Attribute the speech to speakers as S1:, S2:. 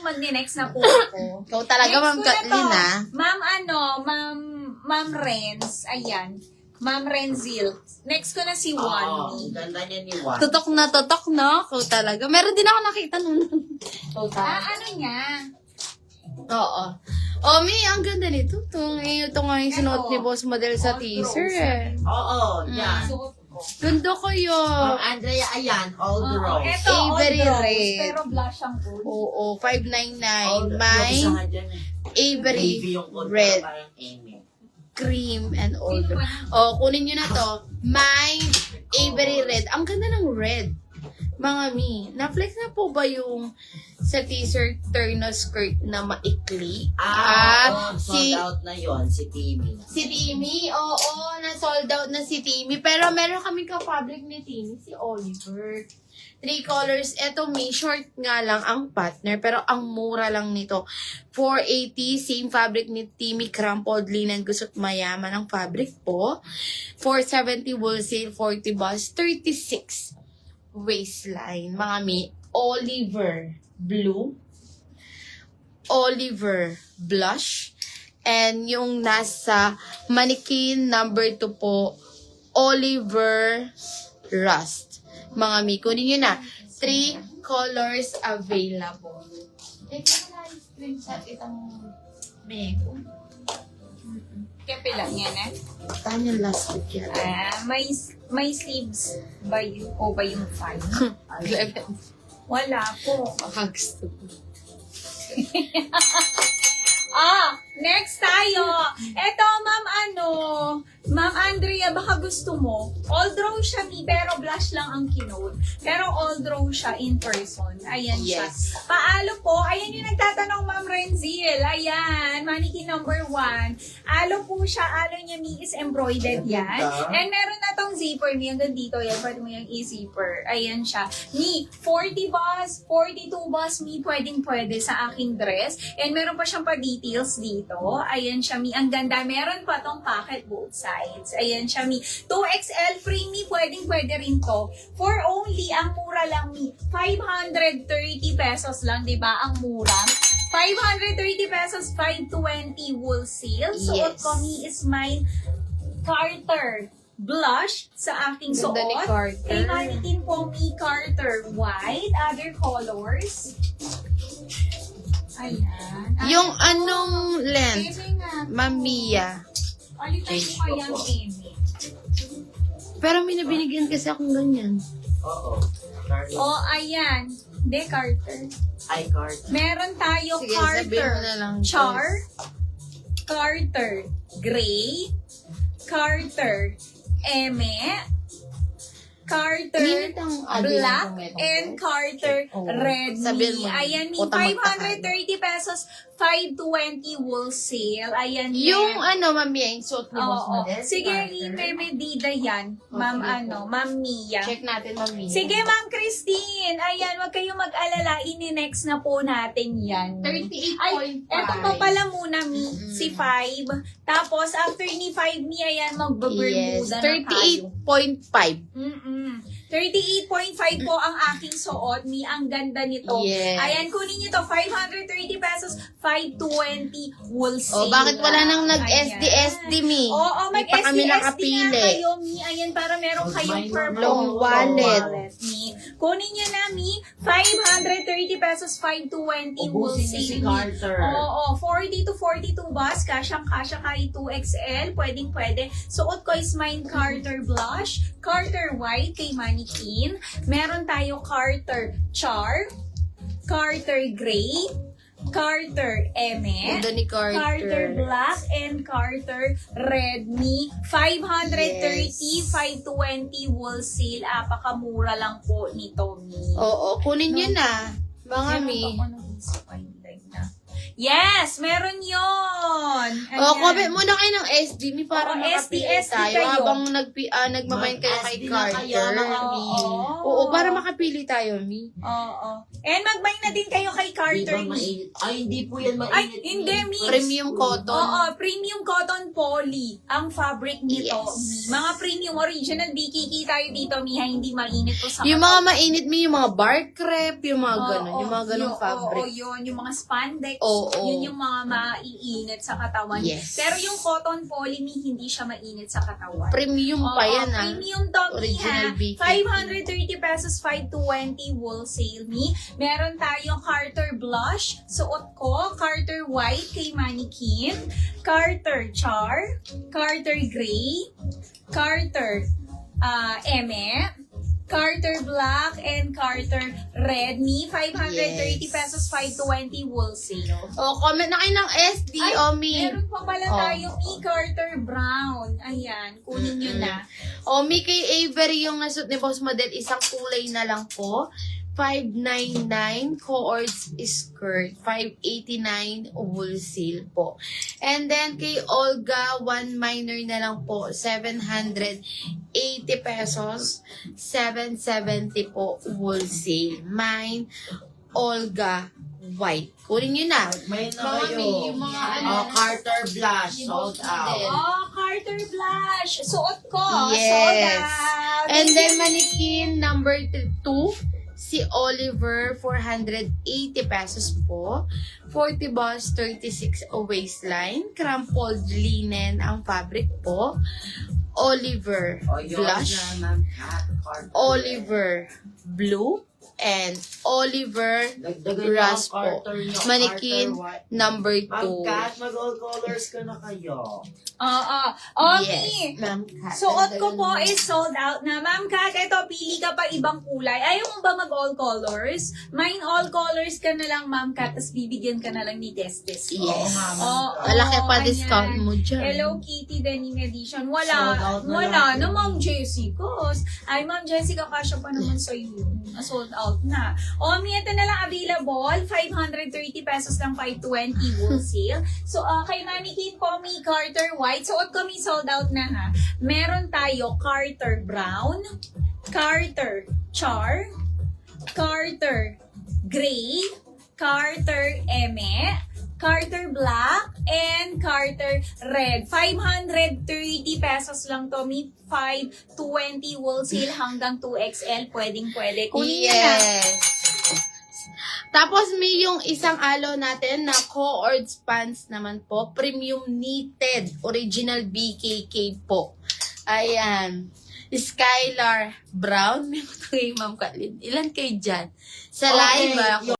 S1: magne-next na po ako.
S2: Ikaw talaga,
S1: Next
S2: Ma'am
S1: ko na
S2: Kathleen,
S1: to.
S2: ha?
S1: Ma'am Renz. Ayan. Ma'am Renzil. Next ko na si Wally.
S3: Ganda niya ni Juan.
S2: Tutok na, ikaw talaga. Meron din ako nakita nun.
S1: Ano niya?
S2: Oo. Oh, May, ang ganda nito. Ito nga yung sinuot ni Boss Model sa teaser, eh.
S3: Oo, yan.
S1: Suot ko.
S2: Ganda kayo.
S3: Ma'am Andrea, ayan, all the rose.
S1: Ito, all
S2: Avery
S1: rose.
S2: Red.
S1: Pero blush ang po.
S2: Oo,
S3: All
S2: 599.
S3: the-
S2: May
S3: yung isa nga dyan, eh.
S2: Avery
S3: Navy yung code,
S2: Red,
S3: parang Amy.
S2: cream, and all the... Oh, kunin nyo na to. May Avery Red. Ang ganda ng red. Mga Mi, na-flex na po ba yung sa teaser turno skirt na maikli?
S3: Sold out na yon si Timmy.
S2: Si Timmy, oo, na-sold out na si Timmy. Pero meron kaming ka-fabric ni Timmy, si Oliver. 3 colors. Eto, may short nga lang ang partner, pero ang mura lang nito. 480, same fabric ni Timmy, crumpled linen, gusot mayaman ang fabric po. 470 wholesale, 40 bus, 36 waistline. Mga Mi, Oliver blue, Oliver blush, and yung nasa mannequin number 2 po, Oliver rust. Mga Mi, kunin nyo na. 3 colors available. Teka na, screenshot itong bego.
S1: Kepe lang yan, eh.
S2: Tanya last week yan.
S1: May sleeves ba yun? O ba yung 5? Wala po.
S2: Makagusto ko.
S1: Next tayo. Eto, Ma'am Andrea, baka gusto mo. All draw siya, pero blush lang ang kinote. Pero all draw siya in person. Ayan siya.
S2: Yes.
S1: Paalo po? Ayan yung nagtatanong, Ma'am Renzil. Ayan, mannequin number 1. Alo po siya. Alo niya, Mi, is embroidered yan. And meron na tong zipper, Mi. Hanggang dito yan. Pwede mo yung i-zipper. Ayan siya. Mi, 40 bus, 42 bus, Mi, pwede sa aking dress. And meron pa siyang pa-details dito. Ayan siya, Mi. Ang ganda. Meron pa tong pocket both sides. Ayan siya, Mi. 2XL free, Mi. Pwede rin to. For only, ang mura lang, Mi. 530 pesos lang, di ba? Ang mura. 530 pesos, 520 wholesale. Suot
S2: Yes.
S1: ko, Mi, is my Carter blush sa aking suot.
S2: Ganda ni Carter.
S1: Kay mannequin po, Mi, Carter white. Other colors. Ayan.
S2: Yung anong length?
S1: Eme nga.
S2: Ma'am Mia.
S1: Palitan mo kayang Eme.
S2: Pero may nabinigyan kasi akong ganyan.
S3: Oo. Carlos.
S1: Oh, ayan. De Carter.
S3: Ay, card.
S1: Meron tayo
S2: Sige, sabihin
S1: Carter
S2: mo na lang.
S1: Char, Carter Gray, Carter Eme, Carter
S2: Minit ang
S1: Black,
S2: ano yung
S1: and Carter
S2: Oo.
S1: Red.
S2: Sabihin mo na.
S1: Ayan, Mi.
S2: Utang
S1: 530 pesos, 520 wholesale. Ayan,
S2: Yung
S1: Mi.
S2: Ma'am Mia, yung suot ni Boss
S1: Oo.
S2: Model.
S1: Sige,
S2: Carter.
S1: Medida yan. Ma'am,
S2: sige po.
S1: Ma'am Mia.
S2: Check natin, Ma'am Mia.
S1: Sige, Ma'am Christine. Ayan, wag kayong mag-alala. Ini-next na po natin yan.
S2: 38.5.
S1: Ay, eto pa pala muna, Mi. Si 5. Tapos, after ni 5, Mi, ayan,
S2: Yes,
S1: magbabermuda na tayo.
S2: 38.5.
S1: 38.5 po ang aking suot, Mi. Ang ganda nito.
S2: Yes.
S1: Ayan, kunin nyo to. 530 pesos, 520 wholesale.
S2: Oh, bakit wala nang
S1: Ayan.
S2: nag-SD-SD, Mi?
S1: Oo,
S2: Di pa kami
S1: mag-SD-SD
S2: nakapili.
S1: nga kayo, Mi. Ayan, para meron kayong purple
S2: Long wallet.
S1: Mi. Kunin nyo na, Mi. 530 pesos, 520
S3: Ubusin niyo
S1: wholesale,
S3: si
S1: Mi.
S3: Carter.
S1: Oo, 40 to 42 bus. Kasyang-kasya kahit 2XL. Pwedeng-pwede. Suot ko is mine Carter blush, Carter white kay mannequin. Meron tayo Carter char, Carter gray, Carter eme,
S2: Ganda ni
S1: Carter
S2: Carter.
S1: black, and Carter red. Mi, 530,
S2: Yes.
S1: 520 wholesale. Apakamura lang po nito, Mi.
S2: Oo, kunin nyo na. Mga Mi.
S1: Meron pa ako ng isa pa, hindi na. Yes, meron yun.
S2: Comment muna kayo ng SDME para
S1: Oo,
S2: makapili
S1: SD
S2: tayo
S1: kayo.
S2: habang nagmamain kayo kay
S3: SD na kayo,
S2: Carter.
S3: mga
S2: Oo, para makapili tayo, Mi.
S1: Oo. And magbuy na din kayo kay
S3: Di
S1: Carter,
S3: ba
S1: Mi.
S3: mainit? Ay, hindi po yan mainit.
S1: Ay, hindi, Mi.
S2: Premium cotton.
S1: Oo, premium cotton poly ang fabric nito.
S2: Yes.
S1: Mi. Mga premium original BKK tayo dito, Mi, ha, hindi mainit to sa
S2: Yung mga mainit, Mi, yung mga bar crepe, yung mga
S1: Oo,
S2: ganun, yung mga ganung fabric.
S1: Oo, yun. Yung mga spandex.
S2: Oo.
S1: Yun yung mga maiinit sa katawan.
S2: Yes.
S1: Pero yung cotton poly, Mi, hindi siya mainit sa katawan.
S2: Premium pa
S1: Oo,
S2: yan, ah.
S1: Premium to, Mi,
S2: Original
S1: ha.
S2: BKK.
S1: 530 pesos, 520 wholesale, Mi. Meron tayong Carter blush. Suot ko. Carter white kay Mannequin. Carter char. Carter gray. Carter eme. Carter black and Carter red. Mi, 530
S2: Yes.
S1: pesos, 520 wholesale.
S2: Oh, comment na kayo ng SD,
S1: Ay,
S2: Mi.
S1: meron pa pala
S2: Oh.
S1: tayong e-Carter brown. Ayan, kunin nyo na.
S2: O, Mi, kay Avery yung nasuot ni Boss Model, isang kulay na lang po. 599 coords skirt, 589 wholesale po. And then kay Olga, one minor na lang po, 780 pesos, 770 po wholesale. Mine, Olga, white. Kunin nyo na.
S3: May na
S2: Mga
S3: kayo.
S2: Mi, yung mga ano.
S3: Oh, Carter Blush,
S2: Yung
S3: sold
S2: model.
S3: out.
S1: Oh, Carter blush. Suot ko.
S2: Yes.
S1: Sold out.
S2: And then Mannequin number 2, si Oliver, 480 pesos po. 40 bust, 36 waistline. Crumpled linen ang fabric po. Oliver
S3: O, yun
S2: blush.
S3: na, ma'am. Carter.
S2: Oliver blue. And Oliver
S3: Dagdagan niyo ang
S2: Raspo.
S3: Carter niyo.
S2: Mannequin
S3: Carter white.
S2: number
S3: Ma'am
S2: 2.
S3: Kat, mag-all colors ka na kayo.
S1: Oo. Oh,
S2: Yes,
S1: Mi.
S2: Ma'am Kat.
S1: Suot ko po
S2: Dagdagan
S1: is sold out na. Ma'am Kat, eto, pili ka pa ibang kulay. Ayaw mo ba mag-all colors? Mine all colors ka na lang, Ma'am Kat, tapos bibigyan ka na lang ni Desdes.
S2: Yes.
S3: Oo nga, ma'am
S1: Oo.
S3: Kat.
S2: Malaki pa
S1: ayan.
S2: discount mo dyan.
S1: Hello Kitty Denim Edition.
S3: Sold
S1: Wala.
S3: out na
S1: Wala
S3: lang.
S1: na, Ma'am Jessie. Cause, ay, Ma'am Jessica, kasya pa naman sa iyo. Sold out na. O, Mi, ito na lang available. 530 pesos lang, 520 wholesale. So, kay Mannequin po, Mi, Carter White. Suot ko, Mi, sold out na ha. Meron tayo Carter Brown, Carter Char, Carter Gray, Carter eme, Carter Black, and Carter Red. 530 pesos lang to, Mi. 520 wholesale hanggang 2XL. Pwedeng-pwede. Kunin nyo na.
S2: Yes. Tapos may yung isang alo natin na coords pants naman po. Premium knitted. Original BKK po. Ayan. Skylar Brown. May mga kay Ma'am Katlin. Ilan kayo dyan? Sa
S3: Okay,
S2: live,